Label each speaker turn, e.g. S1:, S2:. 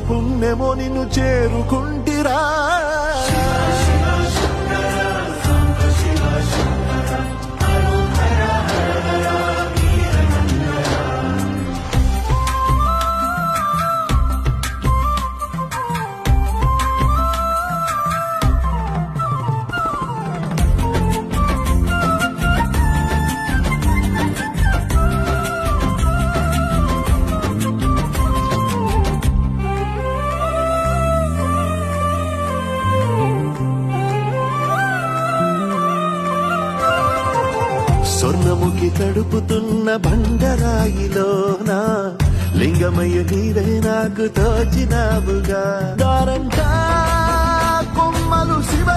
S1: పుణ్యమో నిన్ను చేరుకుంటిరా స్వర్ణముఖి తడుపుతున్న బండరాయిలోన లింగమయ్య నీవే నాకు తోచినావుగా దారంతా కొమ్మలు శివ